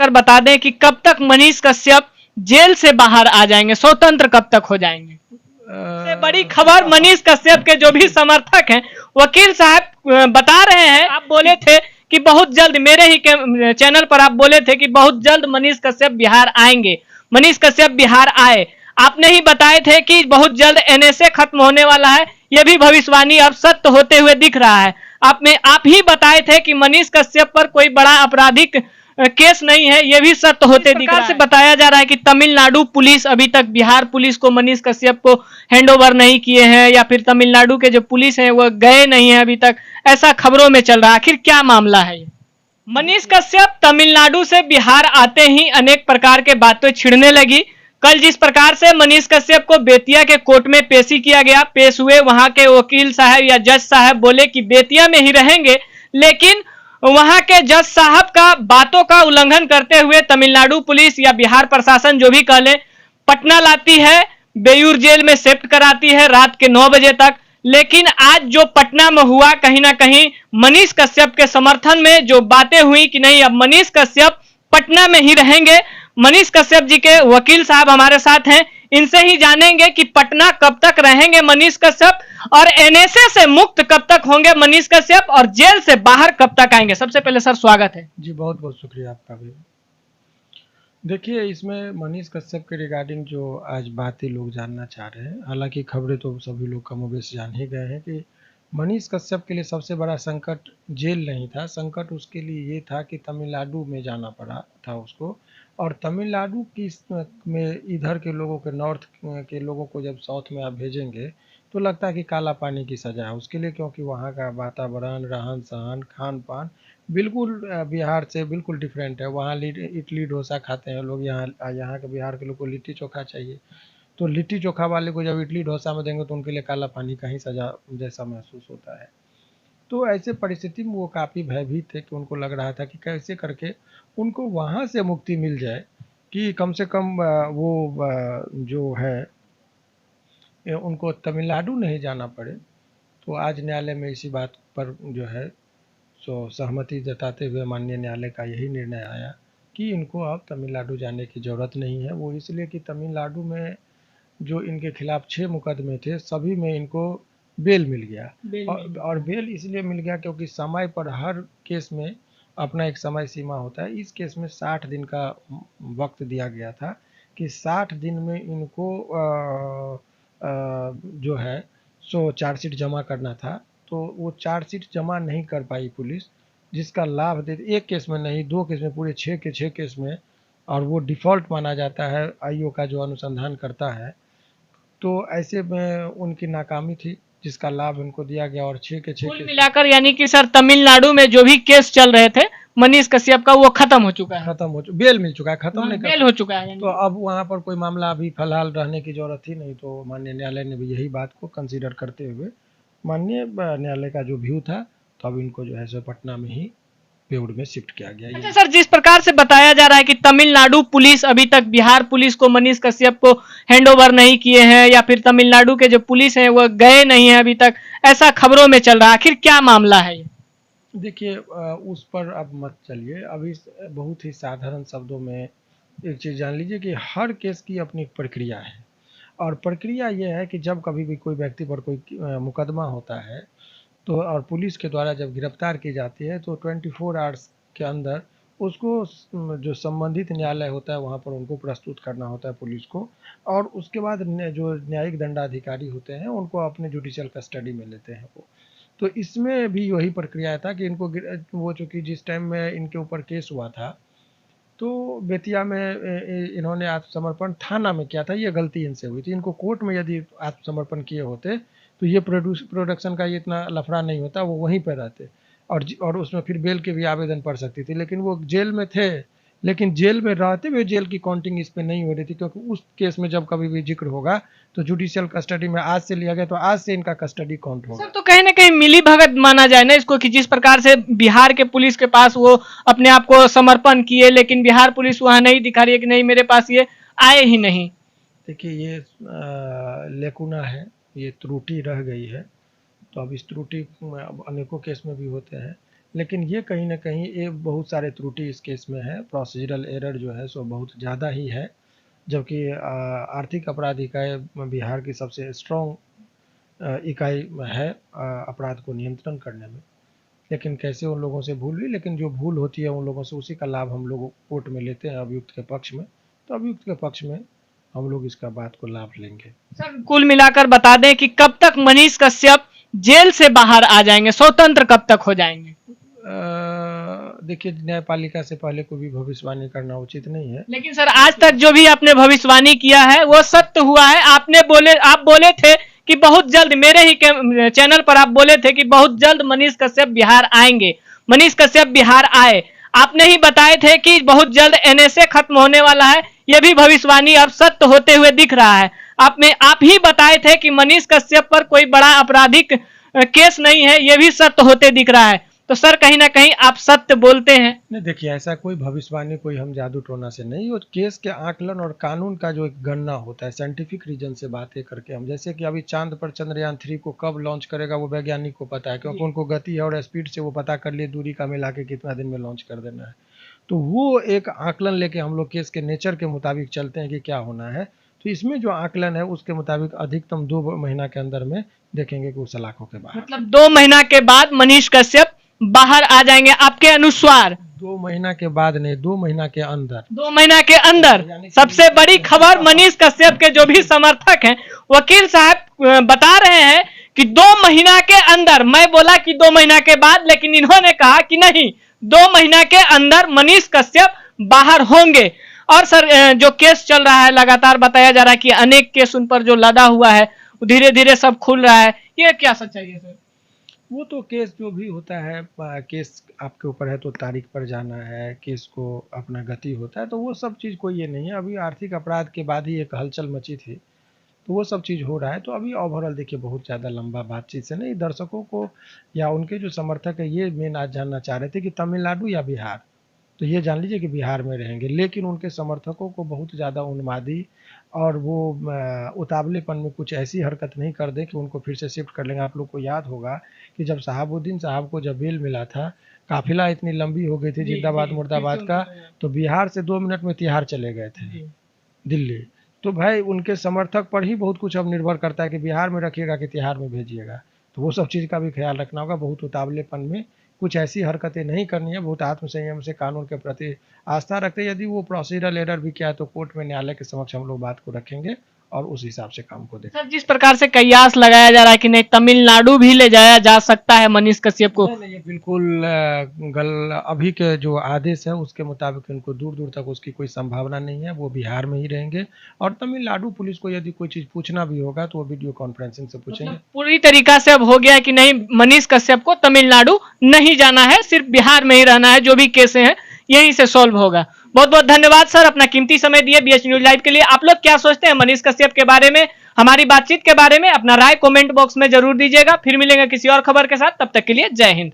कर बता दें कि कब तक मनीष कश्यप जेल से बाहर आ जाएंगे, स्वतंत्र कब तक हो जाएंगे? सबसे बड़ी खबर, मनीष कश्यप के जो भी समर्थक हैं, वकील साहब बता रहे हैं, आप बोले थे कि बहुत जल्द, मेरे ही चैनल पर आप बोले थे कि बहुत जल्द मनीष कश्यप बिहार आएंगे। मनीष कश्यप बिहार आए, आपने ही बताए थे कि बहुत जल्द एनएसए खत्म होने वाला है। यह भी भविष्यवाणी अब सत्य होते हुए दिख रहा है। आप ही बताए थे कि मनीष कश्यप पर कोई बड़ा आपराधिक केस नहीं है, यह भी सत्य होते दिख रहा है। से बताया जा रहा है कि तमिलनाडु पुलिस अभी तक बिहार पुलिस को, मनीष कश्यप को हैंडओवर नहीं किए हैं, या फिर तमिलनाडु के जो पुलिस हैं वो गए नहीं है अभी तक, ऐसा खबरों में चल रहा है। आखिर क्या मामला है ये? मनीष कश्यप तमिलनाडु से बिहार आते ही अनेक प्रकार के बातें छिड़ने लगी। कल जिस प्रकार से मनीष कश्यप को बेतिया के कोर्ट में पेशी किया गया, पेश हुए, वहां के वकील साहब या जज साहब बोले कि बेतिया में ही रहेंगे, लेकिन वहां के जज साहब का बातों का उल्लंघन करते हुए तमिलनाडु पुलिस या बिहार प्रशासन जो भी कह ले, पटना लाती है, बेयूर जेल में शिफ्ट कराती है रात के 9 बजे तक। लेकिन आज जो पटना में हुआ, कहीं ना कहीं मनीष कश्यप के समर्थन में जो बातें हुई कि नहीं, अब मनीष कश्यप पटना में ही रहेंगे। मनीष कश्यप जी के वकील साहब हमारे साथ हैं, इनसे ही जानेंगे कि पटना कब तक रहेंगे मनीष कश्यप, और एनएसए से मुक्त कब तक होंगे मनीष कश्यप, और जेल से बाहर कब तक आएंगे। सबसे पहले सर स्वागत है जी, बहुत बहुत शुक्रिया आपका भी। देखिए, इसमें मनीष कश्यप के रिगार्डिंग जो आज बातें लोग जानना चाह रहे हैं, हालांकि खबरें तो सभी लोग कमोबेश जान ही गए हैं कि मनीष कश्यप के लिए सबसे बड़ा संकट जेल नहीं था, संकट उसके लिए ये था कि तमिलनाडु में जाना पड़ा था उसको। और तमिलनाडु की में इधर के लोगों के, नॉर्थ के लोगों को जब साउथ में आप भेजेंगे तो लगता है कि काला पानी की सज़ा है उसके लिए, क्योंकि वहाँ का वातावरण, रहन सहन, खान पान बिल्कुल बिहार से बिल्कुल डिफरेंट है। वहाँ इडली डोसा खाते हैं लोग, यहाँ यहाँ के बिहार के लोग को लिट्टी चोखा चाहिए। तो लिट्टी चोखा वाले को जब इडली डोसा में देंगे तो उनके लिए काला पानी का ही सज़ा जैसा महसूस होता है। तो ऐसे परिस्थिति में वो काफ़ी भयभीत थे कि उनको लग रहा था कि कैसे करके उनको वहाँ से मुक्ति मिल जाए, कि कम से कम वो जो है उनको तमिलनाडु नहीं जाना पड़े। तो आज न्यायालय में इसी बात पर जो है सो सहमति जताते हुए माननीय न्यायालय का यही निर्णय आया कि इनको अब तमिलनाडु जाने की ज़रूरत नहीं है। वो इसलिए कि तमिलनाडु में जो इनके खिलाफ 6 मुकदमे थे, सभी में इनको बेल मिल गया। और बेल इसलिए मिल गया क्योंकि समय पर, हर केस में अपना एक समय सीमा होता है। इस केस में 60 दिन का वक्त दिया गया था कि 60 दिन में इनको जो है सो चार्जशीट जमा करना था। तो वो चार्जशीट जमा नहीं कर पाई पुलिस, जिसका लाभ दे, एक केस में नहीं, 2 केस में, पूरे 6 के 6 केस में। और वो डिफ़ॉल्ट माना जाता है आईओ का जो अनुसंधान करता है। तो ऐसे में उनकी नाकामी थी, जिसका लाभ उनको दिया गया और 6 के 6 कुल मिलाकर यानी कि सर तमिलनाडु में जो भी केस चल रहे थे मनीष कश्यप का, वो खत्म हो चुका है, खत्म हो चुका, बेल मिल चुका है, खत्म नहीं, बेल हो चुका है। तो अब वहाँ पर कोई मामला अभी फिलहाल रहने की जरूरत ही नहीं। तो माननीय न्यायालय ने भी यही बात को कंसीडर करते हुए, माननीय न्यायालय का जो व्यू था, तो अब इनको जो है सो पटना में ही बेऊर में शिफ्ट किया गया। अच्छा सर, जिस प्रकार से बताया जा रहा है कि तमिलनाडु पुलिस अभी तक बिहार पुलिस को, मनीष कश्यप को हैंडओवर नहीं किए हैं, या फिर तमिलनाडु के जो पुलिस हैं वो गए नहीं है अभी तक, ऐसा खबरों में चल रहा है। आखिर क्या मामला है ये? देखिए, उस पर अब मत चलिए। अभी बहुत ही साधारण शब्दों में एक चीज़ जान लीजिए कि हर केस की अपनी प्रक्रिया है। और प्रक्रिया ये है कि जब कभी भी कोई व्यक्ति पर कोई मुकदमा होता है, तो और पुलिस के द्वारा जब गिरफ्तार की जाती है, तो 24 आवर्स के अंदर उसको जो संबंधित न्यायालय होता है वहाँ पर उनको प्रस्तुत करना होता है पुलिस को। और उसके बाद जो न्यायिक दंडाधिकारी होते हैं उनको अपने जुडिशियल कस्टडी में लेते हैं वो। तो इसमें भी वही प्रक्रिया था कि इनको वो, चूँकि जिस टाइम में इनके ऊपर केस हुआ था, तो बेतिया में इन्होंने आत्मसमर्पण थाना में किया था, ये गलती इनसे हुई थी। इनको कोर्ट में यदि आत्मसमर्पण किए होते तो ये प्रोडक्शन का ये इतना लफड़ा नहीं होता, वो वहीं पर रहते और उसमें फिर बेल के भी आवेदन पड़ सकती थी। लेकिन वो जेल में थे, लेकिन जेल में रहते हुए जेल की काउंटिंग इस पर नहीं हो रही थी, क्योंकि उस केस में जब कभी भी जिक्र होगा तो जुडिशियल कस्टडी में आज से लिया गया, तो आज से इनका कस्टडी काउंट होगा। सर, तो कहीं ना कहीं मिली भगत माना जाए ना इसको, कि जिस प्रकार से बिहार के पुलिस के पास वो अपने आप को समर्पण किए, लेकिन बिहार पुलिस वहां नहीं दिखा रही है कि नहीं मेरे पास ये आए ही नहीं। देखिए, ये लेकुना है, ये त्रुटि रह गई है। तो अब इस त्रुटि अनेकों केस में भी होते हैं, लेकिन ये कहीं न कहीं ये बहुत सारे त्रुटि इस केस में है, प्रोसीजरल एरर जो है सो बहुत ज़्यादा ही है, जबकि आर्थिक अपराध इकाई बिहार की सबसे स्ट्रॉन्ग इकाई है अपराध को नियंत्रण करने में। लेकिन कैसे उन लोगों से भूल हुई, लेकिन जो भूल होती है उन लोगों से उसी का लाभ हम लोग कोर्ट में लेते हैं अभियुक्त के पक्ष में, तो अभियुक्त के पक्ष में हम लोग इसका बात को लाभ लेंगे। सर कुल मिलाकर बता दें कि कब तक मनीष कश्यप जेल से बाहर आ जाएंगे, स्वतंत्र कब तक हो जाएंगे? देखिए, न्यायपालिका से पहले कोई भी भविष्यवाणी करना उचित नहीं है। लेकिन सर आज तक जो भी आपने भविष्यवाणी किया है वो सत्य हुआ है। आप बोले थे कि बहुत जल्द, मेरे ही चैनल पर आप बोले थे कि बहुत जल्द मनीष कश्यप बिहार आएंगे। मनीष कश्यप बिहार आए, आपने ही बताए थे कि बहुत जल्द एनएसए खत्म होने वाला है। यह भी भविष्यवाणी अब सत्य होते हुए दिख रहा है। आप ही बताए थे कि मनीष कश्यप पर कोई बड़ा आपराधिक केस नहीं है, यह भी सत्य होते दिख रहा है। तो सर कहीं ना कहीं आप सत्य बोलते हैं। नहीं, देखिए, ऐसा कोई भविष्यवाणी कोई हम जादू टोना से नहीं, और केस के आकलन और कानून का जो एक गणना होता है साइंटिफिक रीजन से बातें करके हम, जैसे कि अभी चांद पर चंद्रयान 3 को कब लॉन्च करेगा वो वैज्ञानिक को पता है, क्योंकि उनको गति है और स्पीड से वो पता कर लिए दूरी का मिला के कितना दिन में लॉन्च कर देना है। तो वो एक आकलन लेके हम लोग केस के नेचर के मुताबिक चलते हैं कि क्या होना है। तो इसमें जो आकलन है उसके मुताबिक अधिकतम 2 महीना के अंदर में देखेंगे कि वो सलाखों के बाहर। मतलब 2 महीना के बाद मनीष कश्यप बाहर आ जाएंगे आपके अनुसार? 2 महीना के बाद नहीं, 2 महीना के अंदर। 2 महीना के अंदर। सबसे बड़ी खबर, मनीष कश्यप के जो भी समर्थक हैं, वकील साहब बता रहे हैं कि 2 महीना के अंदर। मैं बोला कि 2 महीना के बाद, लेकिन इन्होंने कहा कि नहीं, 2 महीना के अंदर मनीष कश्यप बाहर होंगे। और सर जो केस चल रहा है, लगातार बताया जा रहा है कि अनेक केस उन पर जो लदा हुआ है धीरे धीरे सब खुल रहा है, ये क्या सच्चाई है सर? वो तो केस जो भी होता है, केस आपके ऊपर है तो तारीख पर जाना है, केस को अपना गति होता है, तो वो सब चीज़ कोई ये नहीं है। अभी आर्थिक अपराध के बाद ही एक हलचल मची थी, तो वो सब चीज़ हो रहा है। तो अभी ओवरऑल देखिए, बहुत ज़्यादा लंबा बातचीत से नहीं, दर्शकों को या उनके जो समर्थक है ये मेन आज जानना चाह रहे थे कि तमिलनाडु या बिहार, तो ये जान लीजिए कि बिहार में रहेंगे। लेकिन उनके समर्थकों को बहुत ज़्यादा उन्मादी और वो उतावलेपन में कुछ ऐसी हरकत नहीं कर दें कि उनको फिर से शिफ्ट कर लेंगे। आप लोग को याद होगा कि जब शहाबुद्दीन साहब को जब बेल मिला था, काफिला इतनी लंबी हो गई थी जिंदाबाद मुर्दाबाद का, तो बिहार से 2 मिनट में तिहाड़ चले गए थे, दिल्ली। तो भाई उनके समर्थक पर ही बहुत कुछ अब निर्भर करता है कि बिहार में रखिएगा कि तिहाड़ में भेजिएगा। तो वो सब चीज़ का भी ख्याल रखना होगा। बहुत उतावलेपन में कुछ ऐसी हरकतें नहीं करनी है, बहुत आत्मसंयम से कानून के प्रति आस्था रखते हैं। यदि वो प्रोसीजरल एरर भी किया है तो कोर्ट में न्यायालय के समक्ष हम लोग बात को रखेंगे और उस हिसाब से काम को देखेंगे। सर जिस प्रकार से कयास लगाया जा रहा है कि नहीं, तमिलनाडु भी ले जाया जा सकता है मनीष कश्यप को, नहीं, ये बिल्कुल अभी के जो आदेश है उसके मुताबिक उनको दूर दूर तक उसकी कोई संभावना नहीं है। वो बिहार में ही रहेंगे और तमिलनाडु पुलिस को यदि कोई चीज़ पूछना भी होगा तो वो वीडियो कॉन्फ्रेंसिंग से पूछेंगे। मतलब पूरी तरीका से अब हो गया कि नहीं, मनीष कश्यप को तमिलनाडु नहीं जाना है, सिर्फ बिहार में ही रहना है। जो भी केसें हैं यहीं से सॉल्व होगा। बहुत बहुत धन्यवाद सर, अपना कीमती समय दिए BH न्यूज लाइव के लिए। आप लोग क्या सोचते हैं मनीष कश्यप के बारे में, हमारी बातचीत के बारे में? अपना राय कमेंट बॉक्स में जरूर दीजिएगा। फिर मिलेंगे किसी और खबर के साथ, तब तक के लिए जय हिंद।